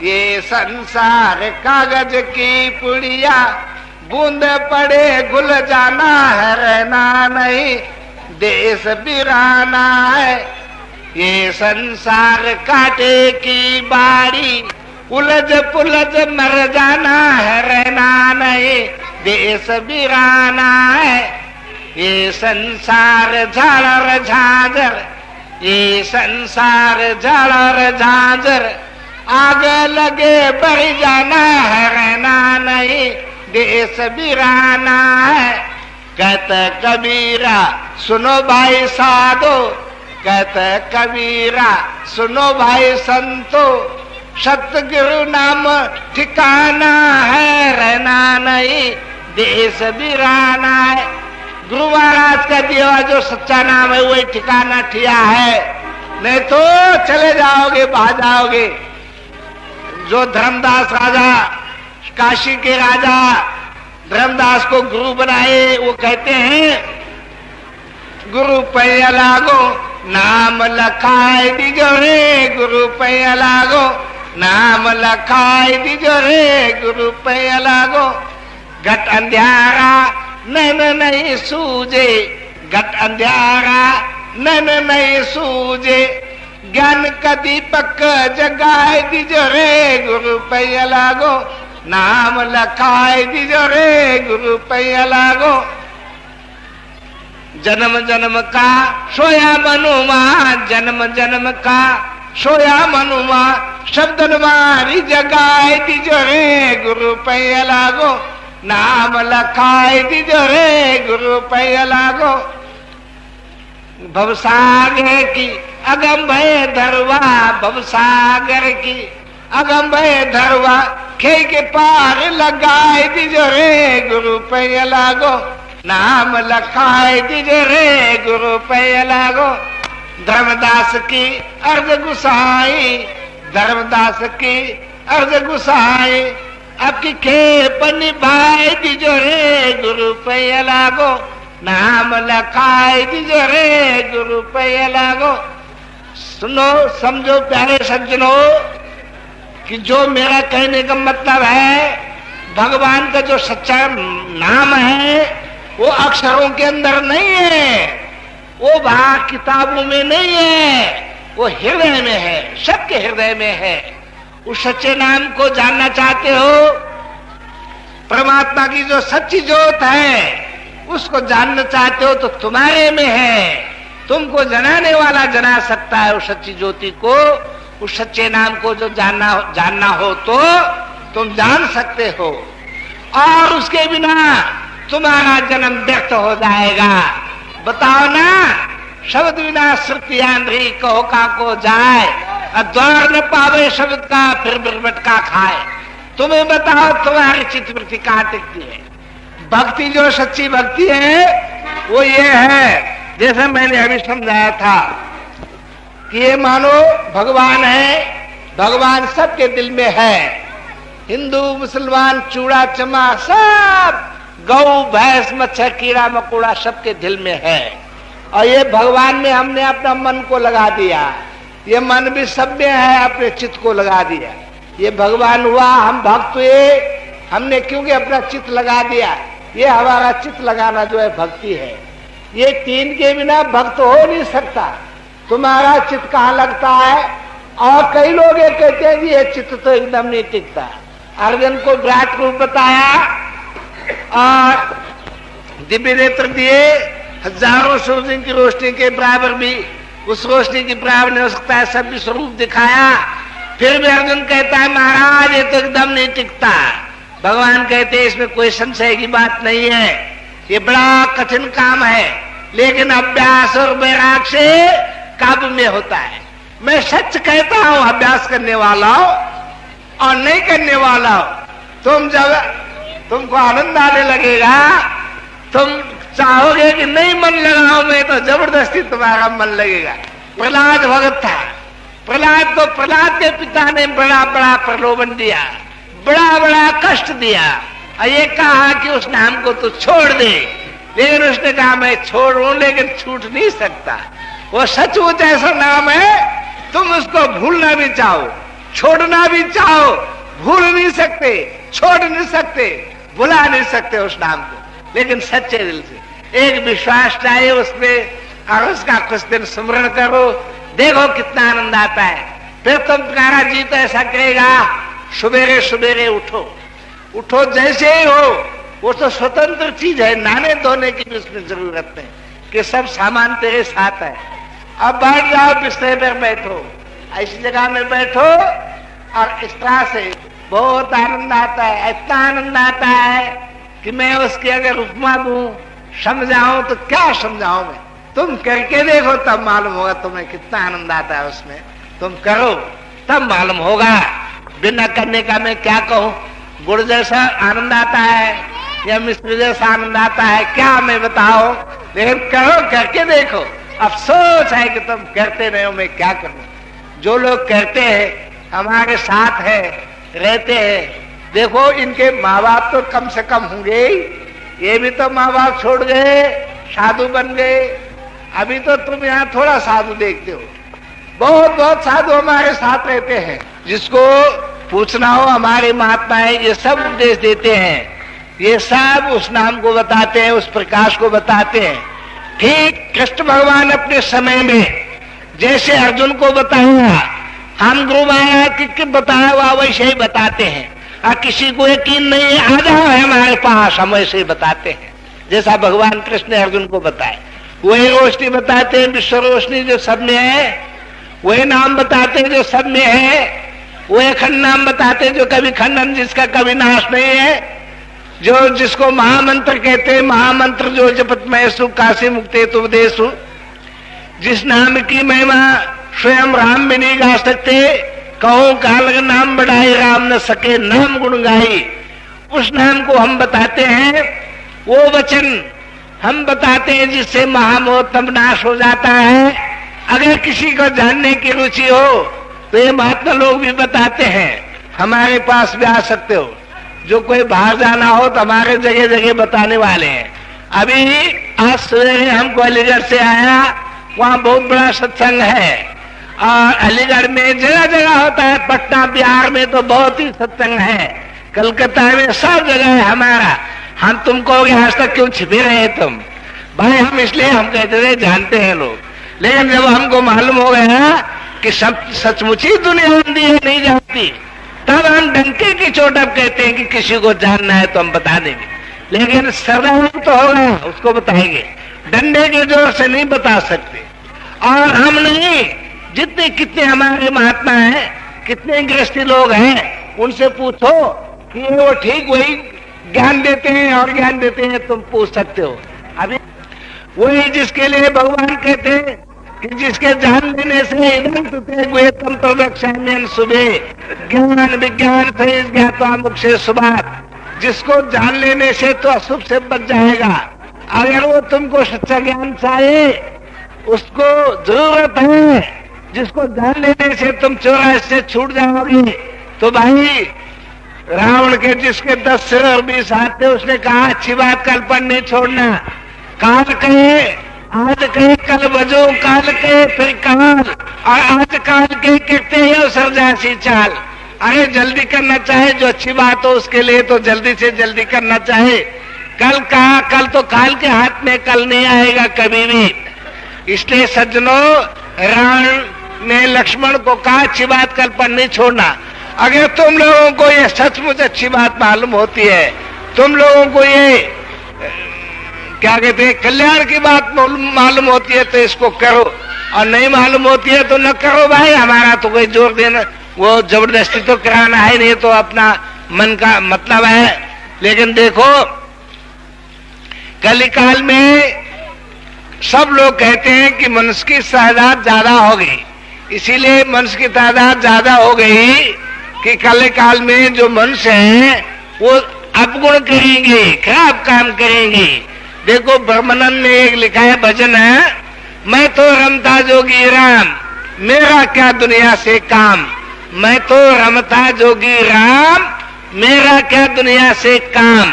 ये संसार कागज की पुड़िया। बूंद पड़े गुल जाना है, रहना नहीं देश बिराना है। ये संसार कांटे की बाड़ी, उलझ पुलझ मर जाना है, रहना नहीं देश बिराना है। ये संसार झालर झांझर, ये संसार झालर झांझर। आग लगे बढ़ जाना है, रहना नहीं देश बिराना है। कहते कबीरा सुनो भाई साधो, कहते कबीरा सुनो भाई संतो। सतगुरु नाम ठिकाना है, रहना नहीं देश बिराना है। गुरु महाराज का दिया जो सच्चा नाम है वही ठिकाना ठिया है, नहीं तो चले जाओगे, भाग जाओगे। जो धर्मदास राजा, काशी के राजा धर्मदास को गुरु बनाए, वो कहते हैं, गुरु पैया लागो नाम लखाए दीजो रे, गुरु पैया लागो नाम लखाए दीजो रे, गुरु पैया लागो। घट अंधियारा नैन नहीं सूझे, घट अंधियारा नैन नहीं सूझे, ज्ञान का दीपक जगाए दीजो रे गुरु पैया लागो, नाम लखाए दीजो रे गुरु पैया लागो। जन्म जन्म का सोया मनुमा, जन्म जन्म का सोया मनुमा, शब्द मारी जगाए दीजो रे गुरु पैया लागो, नाम लखाए दीजो रे गुरु पैया लागो। भवसागर की अगम भय धरवा, भवसागर की अगम भय धरवा, खे के पार लगाए दीजो रे गुरु पैया लागो, नाम लखाए दीजो रे गुरु पैया लागो। धर्मदास की अर्ध गुसाई, धर्मदास की अर्ध गुसाई, आपकी खेप निभाए दीजो रे गुरु पैया लागो, नाम लखाए दीजो रे गुरु पैया लागो। सुनो समझो प्यारे सज्जनों कि जो मेरा कहने का मतलब है, भगवान का जो सच्चा नाम है वो अक्षरों के अंदर नहीं है, वो वहां किताबों में नहीं है, वो हृदय में है, सबके हृदय में है। उस सच्चे नाम को जानना चाहते हो, परमात्मा की जो सच्ची ज्योत है उसको जानना चाहते हो तो तुम्हारे में है। तुमको जनाने वाला जना सकता है उस सच्ची ज्योति को, उस सच्चे नाम को जो जानना हो तो तुम जान सकते हो, और उसके बिना तुम्हारा जन्म व्यर्थ हो जाएगा। बताओ ना, शब्द बिना श्रुति आंध्री कहो का को जाए, द्वार न पावे शब्द का फिर बिरबटका खाए। तुम्हें बताओ तुम्हारी चित्तवृत्ति कहाँ टिकती है? भक्ति जो सच्ची भक्ति है वो ये है, जैसे मैंने अभी समझाया था कि ये मानो भगवान है, भगवान सबके दिल में है। हिंदू मुसलमान चूड़ा चमा सब, गौ भैंस मच्छर कीड़ा मकोड़ा सबके दिल में है। और ये भगवान में हमने अपना मन को लगा दिया, ये मन भी सब में है, अपने चित्त को लगा दिया। ये भगवान हुआ, हम भक्त हुए, हमने क्योंकि अपना चित्त लगा दिया। ये हमारा चित्त लगाना जो है भक्ति है। ये तीन के बिना भक्त हो नहीं सकता। तुम्हारा चित्त कहाँ लगता है? और कई लोग ये कहते हैं कि ये चित्त तो एकदम नहीं टिकता। अर्जुन को विराट रूप बताया और दिव्य नेत्र दिए, हजारों सूर्य की रोशनी के बराबर भी, उस रोशनी की बराबर नहीं हो सकता है, सब भी स्वरूप दिखाया। फिर भी अर्जुन कहता है महाराज ये तो एकदम नहीं टिकता। भगवान कहते हैं इसमें कोई संशय की बात नहीं है, ये बड़ा कठिन काम है, लेकिन अभ्यास और वैराग से काबू में होता है। मैं सच कहता हूं, अभ्यास करने वाला हो और नहीं करने वाला हो, तुम जब तुमको आनंद आने लगेगा, तुम चाहोगे कि नहीं मन लगाओ मैं, तो जबरदस्ती तुम्हारा मन लगेगा। प्रहलाद भगत था, प्रहलाद के पिता ने बड़ा बड़ा प्रलोभन दिया, बड़ा बड़ा कष्ट दिया और ये कहा कि उस नाम को तो छोड़ दे, लेकिन उसने कहा मैं छोड़ूं लेकिन छूट नहीं सकता। वो सचमुच ऐसा नाम है, तुम उसको भूलना भी चाहो, छोड़ना भी चाहो, भूल नहीं सकते, छोड़ नहीं सकते, भुला नहीं सकते उस नाम को, लेकिन सच्चे दिल से एक विश्वास लाए उसमें और उसका कुछ दिन स्मरण करो, देखो कितना आनंद आता है। फिर तुम तुम्हारा जी तो ऐसा करेगा, सुबेरे सुबेरे उठो जैसे ही हो, वो तो स्वतंत्र चीज है, नहाने धोने की भी उसमें जरूरत नहीं कि सब सामान तेरे साथ है। अब बैठ जाओ, बिस्तर पर बैठो, ऐसी जगह में बैठो और इस तरह से बहुत आनंद आता है। इतना आनंद आता है कि मैं उसकी अगर उपमा दूं, समझाऊं तो क्या समझाऊं मैं, तुम करके देखो तब मालूम होगा तुम्हें कितना आनंद आता है उसमें। तुम करो तब मालूम होगा, बिना करने का मैं क्या कहूं। गुड़ जैसा आनंद आता है या मिश्री जैसा आनंद आता है, क्या मैं बताओ, लेकिन करो, करके देखो। अफसोस है कि तुम करते नहीं हो, मैं क्या करूं। जो लोग करते हैं हमारे साथ है, रहते हैं, देखो इनके माँ बाप तो कम से कम होंगे, ये भी तो माँ बाप छोड़ गए, साधु बन गए। अभी तो तुम यहाँ थोड़ा साधु देखते हो, बहुत बहुत साधु हमारे साथ रहते हैं। जिसको पूछना हो, हमारे महात्मा है, ये सब उपदेश देते हैं ये सब उस नाम को बताते हैं, उस प्रकाश को बताते हैं। ठीक कृष्ण भगवान अपने समय में जैसे अर्जुन को बताया, हम गुरु महाराज की बताया हुआ वैसे ही बताते हैं। और किसी को यकीन नहीं है, आ जाओ है हमारे पास, हम वैसे ही बताते हैं जैसा भगवान कृष्ण ने अर्जुन को बताया। वही रोशनी बताते हैं, विश्व रोशनी जो सब में है, वही नाम बताते हैं जो सब में है, वही अखंड नाम बताते हैं जो कभी खंडन, जिसका कभी नाश नहीं है, जो जिसको महामंत्र कहते हैं, महामंत्र जो जपत महेशु काशी मुक्ते तुपदेशु, जिस नाम की महिमा स्वयं राम भी नहीं गा सकते, कहो काल का नाम बढ़ाई राम न सके नाम गुण गाई, उस नाम को हम बताते हैं। वो वचन हम बताते हैं जिससे महामोह तम नाश हो जाता है। अगर किसी को जानने की रुचि हो तो ये महात्मा लोग भी बताते हैं, हमारे पास भी आ सकते हो। जो कोई बाहर जाना हो तो हमारे जगह जगह बताने वाले हैं। अभी आज सवेरे हमको अलीगढ़ से आया, वहाँ बहुत बड़ा सत्संग है और अलीगढ़ में जगह जगह होता है, पटना बिहार में तो बहुत ही सत्संग है, कलकत्ता में सब जगह है हमारा। हम तुम कहोगे आज तक क्यों छिपे रहे तुम? भाई हम इसलिए हम कहते थे जानते हैं लोग, लेकिन जब हमको मालूम हो गया कि सब सचमुच ही दुनिया हिंदी है नहीं जानती, तब हम डंके की चोट अब कहते हैं कि किसी को जानना है तो हम बता देंगे। लेकिन सरदार तो होगा उसको बताएंगे, डंडे के जोर से नहीं बता सकते। और हम नहीं, जितने कितने हमारे महात्मा हैं, कितने गृहस्थी लोग हैं, उनसे पूछो कि वो ठीक वही ज्ञान देते हैं और ज्ञान देते हैं, तुम पूछ सकते हो। अभी वही जिसके लिए भगवान कहते हैं कि जिसके जान लेने से तम प्रदक्षिण सुबह ज्ञान विज्ञान से ज्ञाता मुख से सुबात, जिसको जान लेने से तो अशुभ से बच जाएगा। अगर वो तुमको सच्चा ज्ञान चाहिए, उसको जरूरत है, जिसको जान लेने से तुम 84 से छूट जाओगे। तो भाई रावण के जिसके 10 सिर और 20 हाथ थे, उसने कहा अच्छी बात कल पर नहीं छोड़ना, काल कहे आज कहे कल बजो, काल कहे फिर काल, और आज काल के कहते हैं सरजासी चाल। अरे जल्दी करना चाहे, जो अच्छी बात हो उसके लिए तो जल्दी से जल्दी करना चाहे। कल कहा, कल तो काल के हाथ में कल नहीं आएगा कभी भी। इसलिए सज्जनों, रावण ने लक्ष्मण को कहा अच्छी बात कल पर नहीं छोड़ना। अगर तुम लोगों को ये सचमुच अच्छी बात मालूम होती है, तुम लोगों को ये क्या कहते हैं कल्याण की बात मालूम होती है तो इसको करो, और नहीं मालूम होती है तो न करो। भाई हमारा तो कोई जोर देना, वो जबरदस्ती तो कराना है नहीं, तो अपना मन का मतलब है। लेकिन देखो कलिकाल में सब लोग कहते हैं कि मनुष्य की तादाद ज्यादा हो गई, इसीलिए मनुष्य की तादाद ज्यादा हो गई कि कलिकाल में जो मनुष्य हैं वो अपगुण करेंगे, खराब काम करेंगे। देखो ब्रह्मानंद ने एक लिखा है भजन है, मैं तो रमता जोगी राम मेरा क्या दुनिया से काम, मैं तो रमता जोगी राम मेरा क्या दुनिया से काम।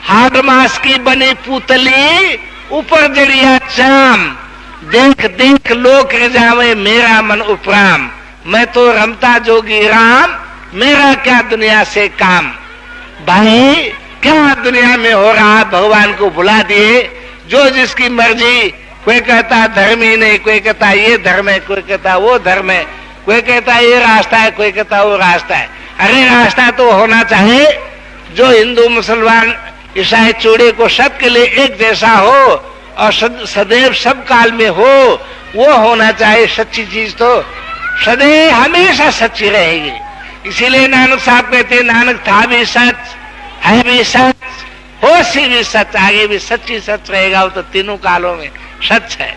हाड़ मास की बनी पुतली ऊपर जड़िया चाम, देख देख लोक रजावे मेरा मन उपराम, मैं तो रमता जोगी राम मेरा क्या दुनिया से काम। भाई क्या दुनिया में हो रहा, भगवान को भुला दिए, जो जिसकी मर्जी। कोई कहता धर्म ही नहीं, कोई कहता ये धर्म है, कोई कहता वो धर्म है, कोई कहता ये रास्ता है, कोई कहता वो रास्ता है। अरे रास्ता तो होना चाहिए जो हिंदू मुसलमान ईसाई चूड़े को सबके लिए एक जैसा हो और सदैव सब काल में हो, वो होना चाहिए। सच्ची चीज तो सदैव हमेशा सच्ची रहेगी। इसीलिए नानक साहब कहते हैं नानक था भी सच, है भी सच, होशी भी सच, आगे भी सच्ची सच रहेगा। वो तो तीनों कालों में सच है।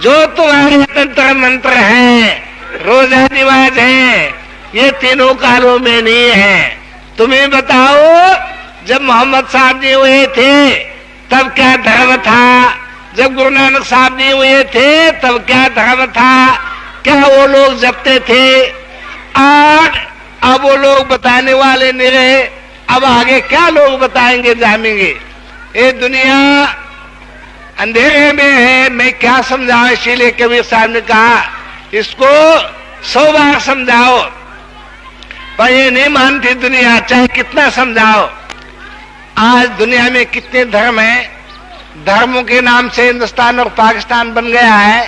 जो तुम्हारे तंत्र मंत्र हैं, रोजा रिवाज है, ये तीनों कालों में नहीं है। तुम्हें बताओ जब मोहम्मद साहब जी हुए थे तब क्या धर्म था, जब गुरु नानक साहब जी हुए थे तब क्या धर्म था, क्या वो लोग जपते थे। और अब वो लोग बताने वाले नहीं रहे, अब आगे क्या लोग बताएंगे जानेंगे। ये दुनिया अंधेरे में है, मैं क्या समझाऊं। इसीलिए कबीर साहब ने कहा इसको 100 बार समझाओ पर ये नहीं मानती दुनिया, चाहे कितना समझाओ। आज दुनिया में कितने धर्म हैं, धर्मों के नाम से हिंदुस्तान और पाकिस्तान बन गया है,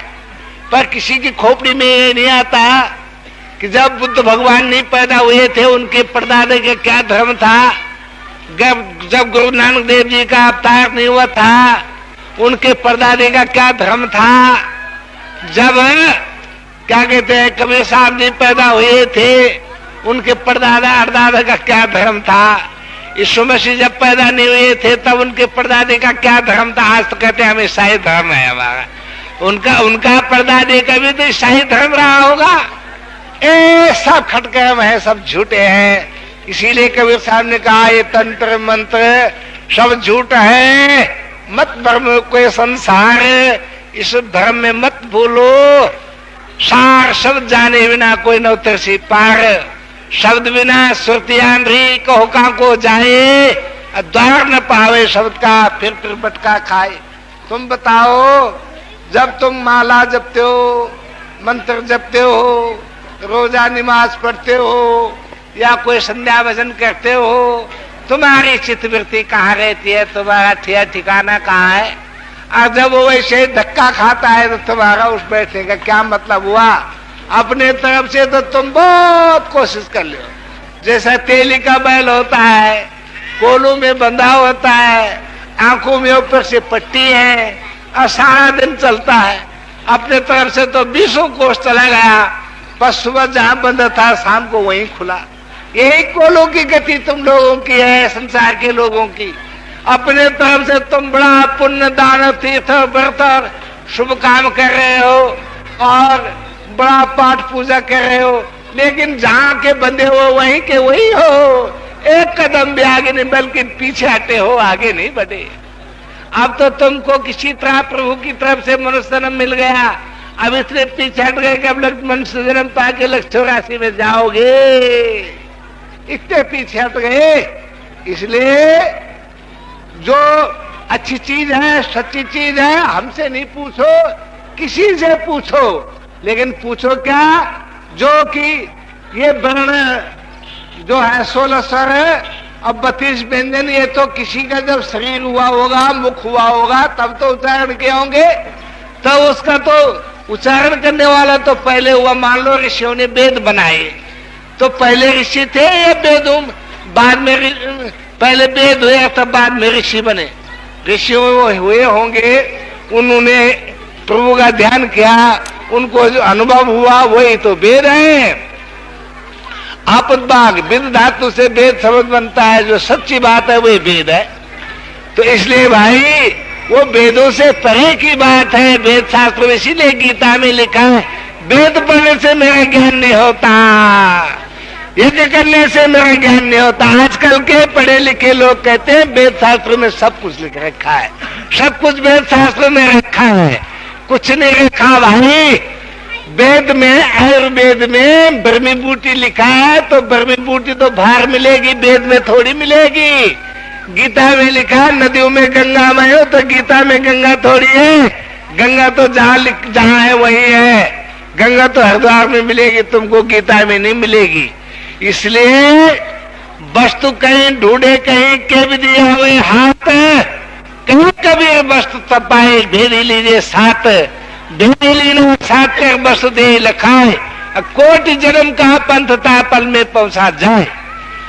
पर किसी की खोपड़ी में ये नहीं आता कि जब बुद्ध भगवान नहीं पैदा हुए थे उनके परदादे का क्या धर्म था, जब गुरु नानक देव जी का अवतार नहीं हुआ था उनके परदादे का क्या धर्म था, जब क्या कहते हैं कबीर साहब जी पैदा हुए थे उनके परदादा अड़दादा का क्या धर्म था, यीशु मसीह जब पैदा नहीं हुए थे तब उनके परदादे का क्या धर्म था। आज तो कहते हैं हम ईसाई धर्म है हमारा, उनका परदादे का भी तो ईसाई धर्म रहा होगा। ए सब खटकर्म है, सब झूठे हैं। इसीलिए कबीर साहब ने कहा ये तंत्र मंत्र सब झूठ है, मत भ्रमो कोई संसार, इस धर्म में मत भूलो, सार शब्द जाने बिना कोई न उतरसी पार, शब्द बिना सुरतियान री कहो का को जाए, द्वार न पावे शब्द का फिर बटका खाए। तुम बताओ जब तुम माला जपते हो, मंत्र जपते हो, रोजा नमाज पढ़ते हो या कोई संध्या भजन करते हो, तुम्हारी चित्तवृत्ति कहाँ रहती है, तुम्हारा ठिकाना कहाँ है? और जब वो वैसे धक्का खाता है तो तुम्हारा उस बैठने का क्या मतलब हुआ? अपने तरफ से तो तुम बहुत कोशिश कर लो, जैसा तेली का बैल होता है, कोलू में बंधा होता है, आंखों में ऊपर से पट्टी है और सारा दिन चलता है। अपने तरफ से तो 20 कोस चला गया, बस सुबह जहां बंद था शाम को वहीं खुला। यही कोलों की गति तुम लोगों की है, संसार के लोगों की। अपने तरफ से तुम बड़ा पुण्य दान तीर्थ व्रत और शुभ काम कर रहे हो और बड़ा पाठ पूजा कर रहे हो, लेकिन जहां के बंधे हो वहीं के वही हो, एक कदम भी आगे नहीं बल्कि पीछे हटे हो, आगे नहीं बढ़े। अब तो तुमको किसी तरह प्रभु की तरफ से मनुष्य जन्म मिल गया, अब इसलिए पीछे हट गए कि अब मनुष्य जन्म पाके 84 में जाओगे, इतने पीछे हट गए। इसलिए जो अच्छी चीज है, सच्ची चीज है, हमसे नहीं पूछो, किसी से पूछो, लेकिन पूछो क्या, जो कि ये वर्ण जो है 16 स्वर अब 32 व्यंजन, ये तो किसी का जब शरीर हुआ होगा, मुख हुआ होगा, तब तो उच्चारण किए होंगे, तो उसका तो उच्चारण करने वाला तो पहले हुआ। मान लो ऋषियों ने वेद बनाए, तो पहले ऋषि थे या वेद बाद में, पहले वेद हुए तब बाद में ऋषि बने? ऋषि हुए होंगे, उन्होंने प्रभु का ध्यान किया, उनको जो अनुभव हुआ वही तो वेद है। आपद बाग विद धातु से वेद शब्द बनता है, जो सच्ची बात है वही वेद है। तो इसलिए भाई वो वेदों से परे की बात है, वेद शास्त्र में। इसीलिए गीता में लिखा है वेद पढ़ने से मेरा ज्ञान नहीं होता, यज्ञ करने से मेरा ज्ञान नहीं होता। आजकल के पढ़े लिखे लोग कहते हैं वेद शास्त्र में सब कुछ लिख रखा है, सब कुछ वेद शास्त्र में रखा है, कुछ नहीं रखा भाई। वेद में, आयुर्वेद में ब्रह्मी बूटी लिखा है, तो ब्रह्मी बूटी तो बाहर मिलेगी, वेद में थोड़ी मिलेगी। गीता में लिखा नदियों में गंगा में हो, तो गीता में गंगा थोड़ी है, गंगा तो जहां है वही है। गंगा तो हरिद्वार में मिलेगी, तुमको गीता में नहीं मिलेगी। इसलिए वस्तु कहीं ढूंढे कहीं के भी दिया हुए हाथ, कहीं कभी वस्तु तपाए भेदी लीजिए साथ, भेदी लीनो साथ कर वस्तु दे लखाए, कोटि जन्म का पंथ था पल में पहुंचा जाए।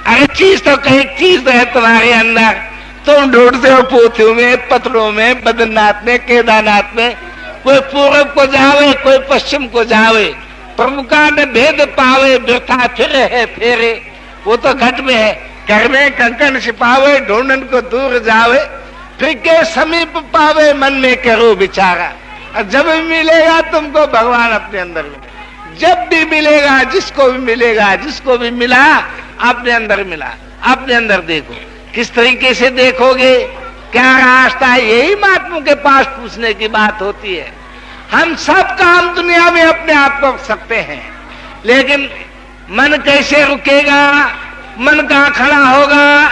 अरे चीज तो कहीं चीज है तुम्हारे अंदर, तुम ढूंढते हो पोथियों में, पत्रों में, बद्रीनाथ में, केदारनाथ में, कोई पूर्व को जावे कोई पश्चिम को जावे, प्रभु का न भेद पावे वृथा फिर है फेरे। वो तो घट में है, घर में कंकन छिपावे ढूंढन को दूर जावे, फिर के समीप पावे मन में करो विचारा। और जब भी मिलेगा तुमको भगवान अपने अंदर मिलेगा, जब भी मिलेगा, जिसको भी मिलेगा, जिसको भी मिला अपने अंदर मिला। अपने अंदर देखो, किस तरीके से देखोगे, क्या रास्ता है, यही महात्मा के पास पूछने की बात होती है। हम सब काम दुनिया में अपने आप कर सकते हैं, लेकिन मन कैसे रुकेगा, मन कहाँ खड़ा होगा,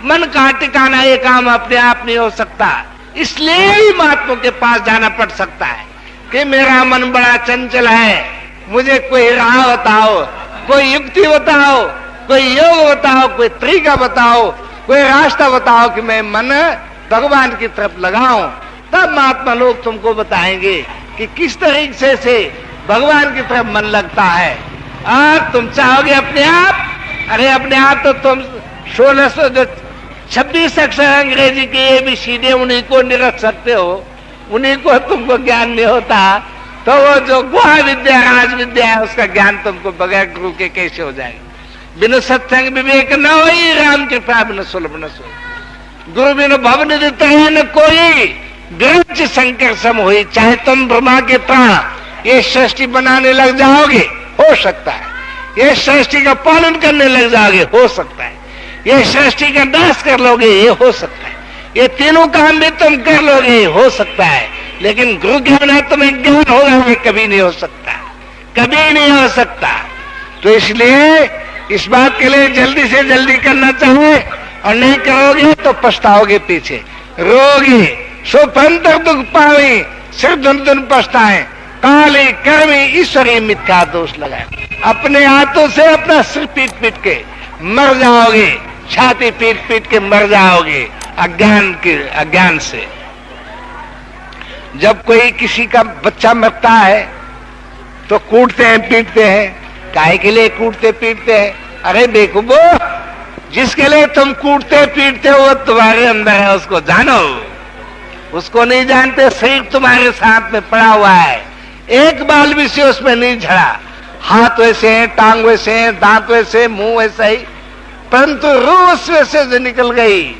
मन कहाँ टिकाना, ये काम अपने आप नहीं हो सकता। इसलिए ही महात्मा के पास जाना पड़ सकता है कि मेरा मन बड़ा चंचल है, मुझे कोई राह बताओ, कोई युक्ति बताओ, कोई योग बताओ, कोई तरीका बताओ कोई रास्ता बताओ कि मैं मन भगवान की तरफ लगाऊं, तब महात्मा लोग तुमको बताएंगे कि किस तरीके से भगवान की तरफ मन लगता है। और तुम चाहोगे अपने आप, अरे अपने आप तो तुम 1626 अक्षर अंग्रेजी के ABCD उन्हीं को नहीं रख सकते हो, उन्हीं को तुमको ज्ञान नहीं होता, तो वो जो गुहा विद्या राज विद्या है उसका ज्ञान तुमको बगैर गुरु के कैसे हो जाएगा। बिनु सत्संग विवेक न होई, राम कृपा बिनु सुलभ न सोई। गुरु बिनु भव निधि तरह न कोई, विरज शंकर सम हुई। चाहे तुम ब्रह्मा के प्राण ये सृष्टि बनाने लग जाओगे, हो सकता है। ये सृष्टि का पालन करने लग जाओगे, हो सकता है। ये सृष्टि का नाश कर लोगे, ये हो सकता है। ये तीनों काम भी तुम कर लोगे, हो सकता है। लेकिन गुरु के बिना तुम्हें ज्ञान होगा, ये कभी नहीं हो सकता, कभी नहीं हो सकता। तो इसलिए इस बात के लिए जल्दी से जल्दी करना चाहिए, और नहीं करोगे तो पछताओगे, पीछे रोगे। सो पंतर दुख पावे, सिर धुन धुन पछताए, काली कर्मी ईश्वरी मिथ्या दोष लगाए। अपने हाथों से अपना सिर पीट पीट के मर जाओगे, छाती पीट पीट के मर जाओगे अज्ञान से। जब कोई किसी का बच्चा मरता है तो कूटते हैं, पीटते हैं। काहे के लिए कूटते पीटते हैं? अरे बेवकूफो, जिसके लिए तुम कूटते पीटते हो वो तुम्हारे अंदर है, उसको जानो। उसको नहीं जानते, शरीर तुम्हारे साथ में पड़ा हुआ है, एक बाल भी से उसमें नहीं झड़ा। हाथ वैसे हैं, टांग वैसे हैं, दांत वैसे, मुंह वैसा ही, परंतु रूह उसमें से जो निकल गई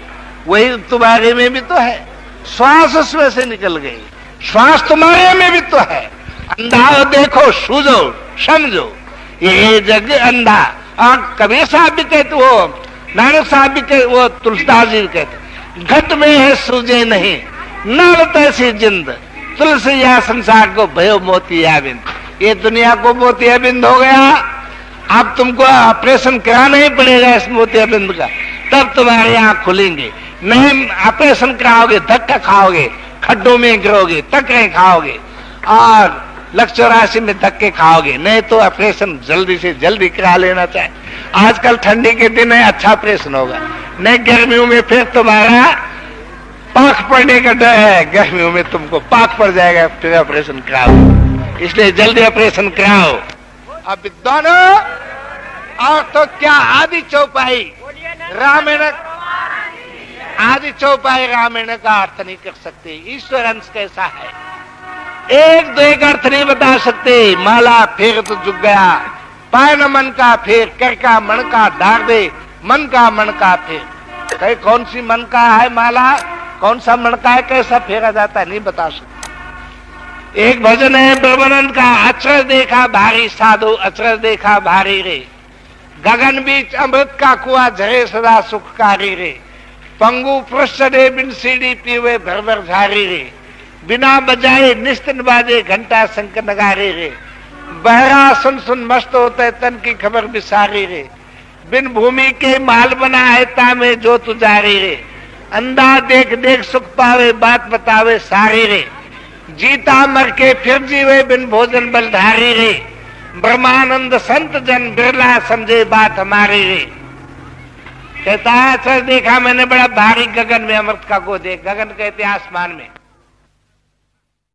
वही तुम्हारे में भी तो है। श्वास उसमें से निकल गई, श्वास तुम्हारे में भी तो है। अंधा हो देखो, सूझो, समझो, ये जग अंधा। और कबीर साहब भी कहते, वो नानक साहब भी कहते, वो तुलसीदास जी कहते, घट में है सूझे नहीं, नाल तैसी जिंद, तुलसी या संसार को भयो मोतिया बिंद। ये दुनिया को मोतिया बिंद हो गया, अब तुमको ऑपरेशन कराना ही पड़ेगा इस मोतिया बिंद का, तब तुम्हारे आंख खुलेंगे। नहीं ऑपरेशन कराओगे, धक्का खाओगे, खड्डों में गिरोगे, टकरे खाओगे, और 184 में धक्के खाओगे। नहीं तो ऑपरेशन जल्दी से जल्दी करा लेना चाहिए। आजकल ठंडी के दिन है, अच्छा ऑपरेशन होगा। नहीं गर्मियों में फिर तुम्हारा पाक पड़ने का डर है, गर्मियों में तुमको पाक पड़ जाएगा, फिर ऑपरेशन कराओ। इसलिए जल्दी ऑपरेशन कराओ। अब विद्वानों, और तो क्या आदि चौपाई रामायण, आदि चौपाई रामायण का अर्थ नहीं कर सकते। ईश्वर अंश कैसा है, एक दो एक अर्थ नहीं बता सकते। माला फेर तो झुक गया, पाय न मन का फेर, कर का मन का डार दे, मन का मन का फेर। कहीं कौन सी मन का है माला, कौन सा मन का है, कैसा फेरा जाता है, नहीं बता सकते। एक भजन है ब्रह्मानंद का, अचरज देखा भारी साधु, अचरज देखा भारी रे, गगन बीच अमृत का कुआ झरे सदा सुखकारी रे, पंगु पुरुष रे बिन सीढ़ी पीवे भर भर झारी रे, बिना बजाए निस्तिन बाजे घंटा शंकर नगारे रे, बहरा सुन सुन मस्त होते तन की खबर बिसारी रे, बिन भूमि के माल बना है तामे जो तुजारी रे, अंधा देख देख सुख पावे बात बतावे सारी रे, जीता मर के फिर जीवे बिन भोजन बलधारी रे, ब्रह्मानंद संत जन बिरला समझे बात हमारी रे। कहता है सर देखा मैंने बड़ा भारी गगन में अमृत का को देख, गगन कहते आसमान में,